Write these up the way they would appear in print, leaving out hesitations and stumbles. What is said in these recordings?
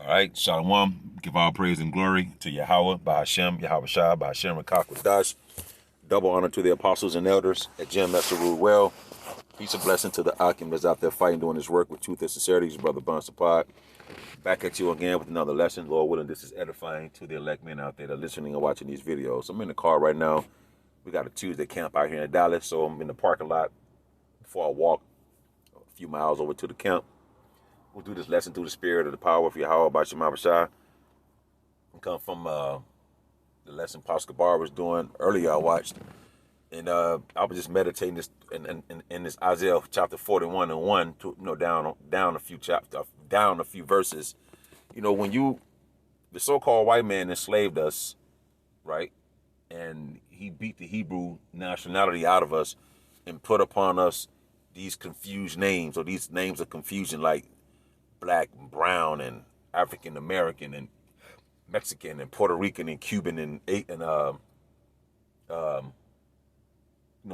All right, Shalom. Give all praise and glory to Yahweh, by Hashem, Yahweh Shah, by Hashem, Rakakwadash. Double honor to the apostles and elders at Jim Master Rule Well. Peace and blessing to the Akim that's out there fighting, doing his work with truth and sincerity. His brother Bon Sapad. Back at you again with another lesson. Lord willing, this is edifying to the elect men out there that are listening and watching these videos. I'm in the car right now. We got a Tuesday camp out here in Dallas, so I'm in the parking lot before I walk a few miles over to the camp. We'll do this lesson through the spirit of the power of Yahweh by Shema Bashai. We come from the lesson Pastor Bar was doing earlier. I watched, and I was just meditating this in this Isaiah chapter 41 and 1 to down a few verses. You know, when the so-called white man enslaved us, right, and he beat the Hebrew nationality out of us and put upon us these confused names, or these names of confusion like Black and brown and African American and Mexican and Puerto Rican and Cuban and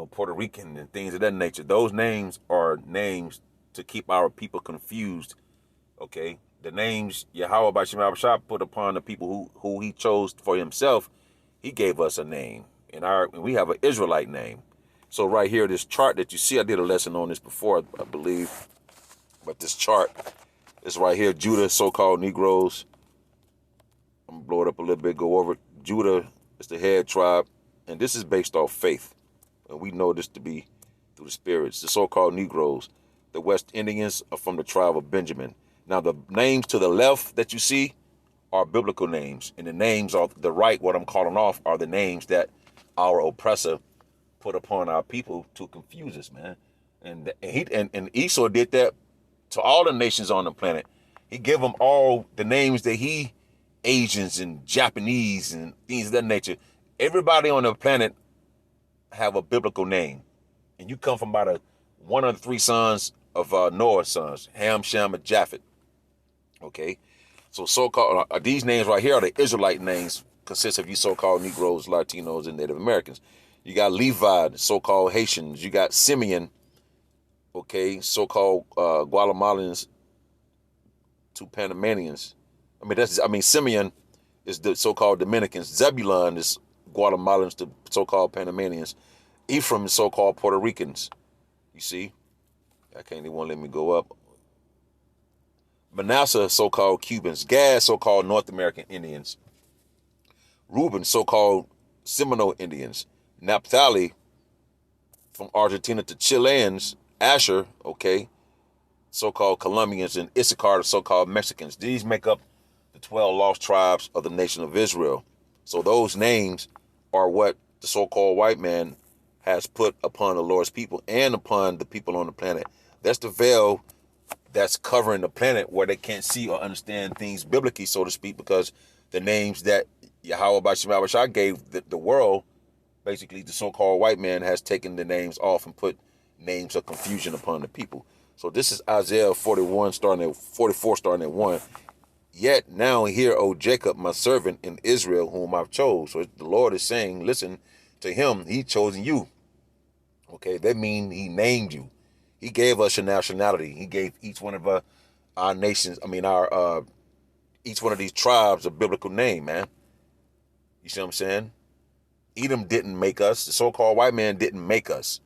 Puerto Rican and things of that nature. Those names are names to keep our people confused. Okay, the names Yahweh by Shema Bashar put upon the people who He chose for Himself. He gave us a name, and we have an Israelite name. So right here, this chart that you see, I did a lesson on this before, I believe, but this chart. It's right here, Judah, so-called Negroes. I'm going to blow it up a little bit, go over it. Judah is the head tribe, and this is based off faith. And we know this to be through the spirits. The so-called Negroes. The West Indians are from the tribe of Benjamin. Now, the names to the left that you see are biblical names. And the names on the right, what I'm calling off, are the names that our oppressor put upon our people to confuse us, man. And Esau did that to all the nations on the planet. He gave them all the names that Asians and Japanese and things of that nature. Everybody on the planet have a biblical name. And you come from about one of the three sons of Noah's sons, Ham, Shem, and Japheth. Okay? So-called, these names right here are the Israelite names, consist of you so-called Negroes, Latinos, and Native Americans. You got Levi, the so-called Haitians. You got Simeon, okay, so-called Guatemalans to Panamanians. Simeon is the so-called Dominicans. Zebulon is Guatemalans to so-called Panamanians. Ephraim is so-called Puerto Ricans. You see? I can't even let me go up. Manasseh, so-called Cubans. Gad, so-called North American Indians. Reuben, so-called Seminole Indians. Naphtali, from Argentina to Chileans. Asher, okay, so-called Colombians, and Issachar, the so-called Mexicans. These make up the 12 lost tribes of the nation of Israel. So those names are what the so-called white man has put upon the Lord's people and upon the people on the planet. That's the veil that's covering the planet where they can't see or understand things biblically, so to speak, because the names that Yahweh Bashar gave the world, basically the so-called white man has taken the names off and put names of confusion upon the people. So this is Isaiah 44 starting at 1. Yet now hear, O Jacob, my servant, in Israel, whom I've chose. So the Lord is saying, listen to Him. He chosen you. Okay, that means He named you. He gave us your nationality. He gave each one of our nations, each one of these tribes a biblical name, man. You see what I'm saying? Edom didn't make us. The so-called white man didn't make us.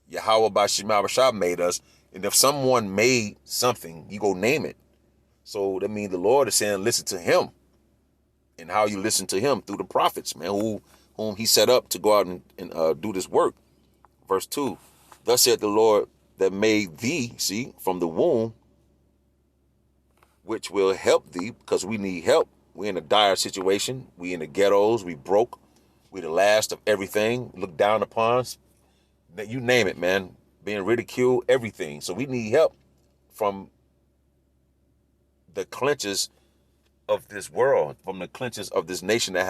Yahweh by Shema Bashar made us. And if someone made something, you go name it. So that means the Lord is saying, listen to Him. And how you listen to Him through the prophets, man, whom He set up to go out and do this work. Verse 2, thus said the Lord that made thee, see, from the womb, which will help thee, because we need help. We're in a dire situation. We in the ghettos. We broke. We the last of everything. Looked down upon us. You name it, man. Being ridiculed, everything. So we need help from the clenches of this world, from the clenches of this nation that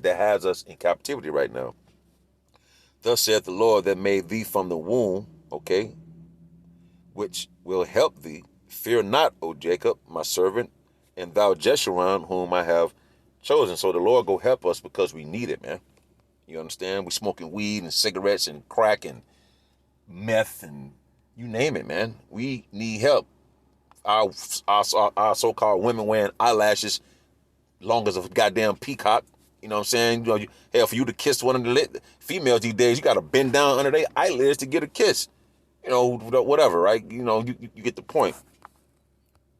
has us in captivity right now. Thus saith the Lord that made thee from the womb, okay, which will help thee. Fear not, O Jacob, my servant, and thou Jeshurun, whom I have chosen. So the Lord go help us because we need it, man. You understand? We smoking weed and cigarettes and crack and meth and you name it, man. We need help. our so-called women wearing eyelashes long as a goddamn peacock. You know what I'm saying? Hell, for you to kiss one of the females these days, you got to bend down under their eyelids to get a kiss. You know, whatever, right? You know, you get the point.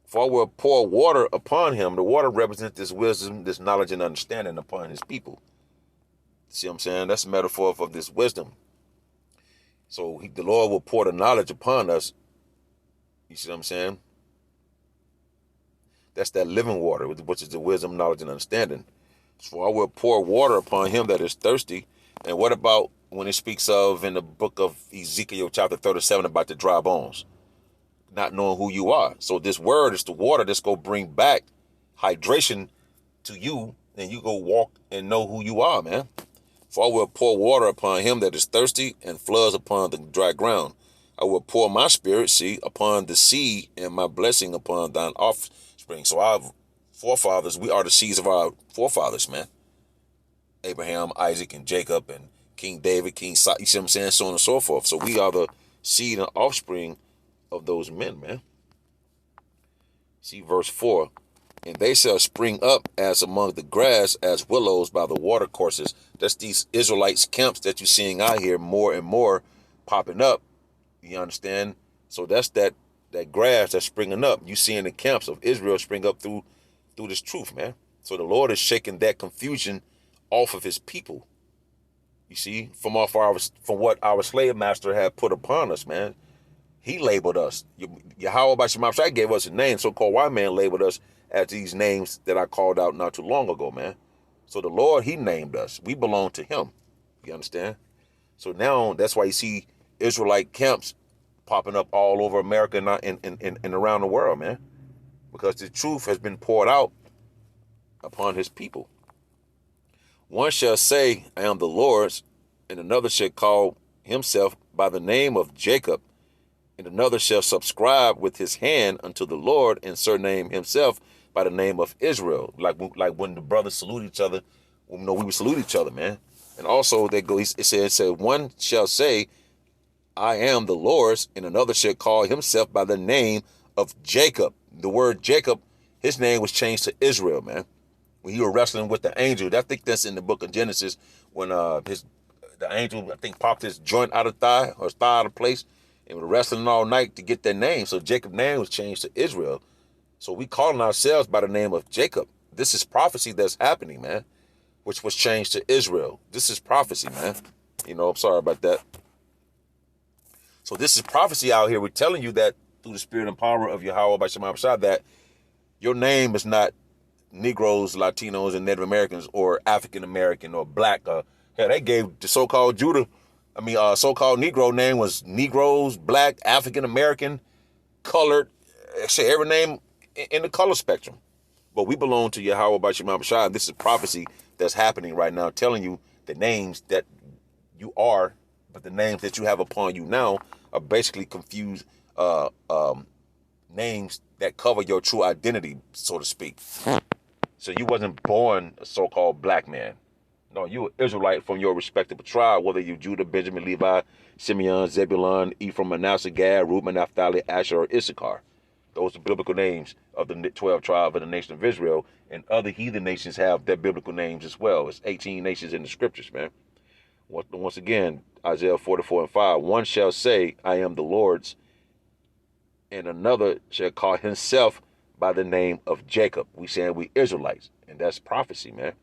For I will pour water upon him. The water represents this wisdom, this knowledge and understanding upon his people. See what I'm saying? That's a metaphor of this wisdom. So the Lord will pour the knowledge upon us. You see what I'm saying? That's that living water, which is the wisdom, knowledge, and understanding. So I will pour water upon him that is thirsty. And what about when it speaks of in the book of Ezekiel chapter 37 about the dry bones? Not knowing who you are. So this word is the water that's going to bring back hydration to you, and you go walk and know who you are, man. For I will pour water upon him that is thirsty and floods upon the dry ground. I will pour my spirit, upon the sea, and my blessing upon thine offspring. So our forefathers, we are the seeds of our forefathers, man. Abraham, Isaac, and Jacob, and King David, King Solomon, you see what I'm saying? So on and so forth. So we are the seed and offspring of those men, man. See verse 4. And they shall spring up as among the grass, as willows by the water courses. That's these Israelites camps that you're seeing out here more and more popping up. You understand? So that's that grass that's springing up. You seeing the camps of Israel spring up through this truth, man. So the Lord is shaking that confusion off of his people. You see, from what our slave master had put upon us, man. He labeled us. Yahweh Bashim Shai gave us a name. So-called white man labeled us as these names that I called out not too long ago, man. So the Lord, he named us. We belong to him. You understand? So now that's why you see Israelite camps popping up all over America and around the world, man. Because the truth has been poured out upon his people. One shall say, I am the Lord's, and another shall call himself by the name of Jacob, and another shall subscribe with his hand unto the Lord, and surname himself by the name of Israel. Like when the brothers salute each other, we would salute each other, man. And also it says, one shall say, I am the Lord's, and another shall call himself by the name of Jacob. The word Jacob, his name was changed to Israel, man. When he was wrestling with the angel, I think that's in the book of Genesis, when the angel, I think, popped his joint out of thigh, or his thigh out of place, and was wrestling all night to get that name. So Jacob's name was changed to Israel. So we calling ourselves by the name of Jacob. This is prophecy that's happening, man, which was changed to Israel. This is prophecy, man. I'm sorry about that. So this is prophecy out here. We're telling you that through the spirit and power of Yahweh by Shema Bashad, that your name is not Negroes, Latinos, and Native Americans, or African American, or black. Hell, they gave the so-called so-called Negro name was Negroes, black, African American, colored, actually every name in the color spectrum. But we belong to Yahweh by Shema Bashad. This is prophecy that's happening right now, telling you the names that you are, but the names that you have upon you now are basically confused names that cover your true identity, so to speak. So you wasn't born a so-called black man. No, you were Israelite from your respective tribe, whether you Judah, Benjamin, Levi, Simeon, Zebulun, Ephraim, Manasseh, Gad, Reuben, Naphtali, Asher, or Issachar. Those are biblical names of the 12 tribes of the nation of Israel, and other heathen nations have their biblical names as well. It's 18 nations in the scriptures, man. Once again, Isaiah 44:5, one shall say, I am the Lord's, and another shall call himself by the name of Jacob. We saying we Israelites, and that's prophecy, man.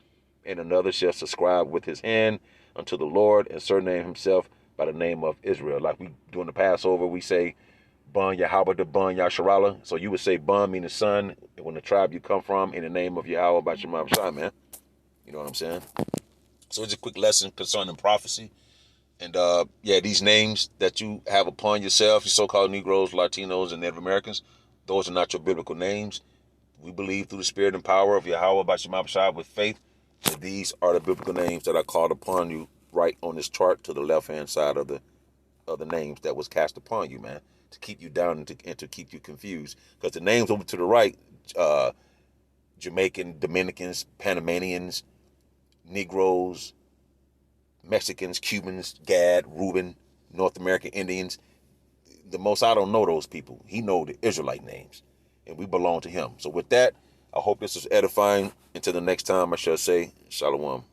And another shall subscribe with his hand unto the Lord, and surname himself by the name of Israel. Like we doing the Passover, we say Ban Yahweh the Ban Yasharala. So you would say Ban meaning son, when the tribe you come from, in the name of Yahweh by Shema Shai, man. You know what I'm saying? So it's a quick lesson concerning prophecy. And these names that you have upon yourself, your so-called Negroes, Latinos, and Native Americans, those are not your biblical names. We believe through the spirit and power of Yahweh by Shema Shai with faith that these are the biblical names that are called upon you right on this chart to the left-hand side of the names that was cast upon you, man, to keep you down and to keep you confused. Because the names over to the right, Jamaican, Dominicans, Panamanians, Negroes, Mexicans, Cubans, Gad, Reuben, North American Indians. The Most I don't know those people. He know the Israelite names. and we belong to him. So with that, I hope this is edifying. Until the next time, I shall say, Shalom.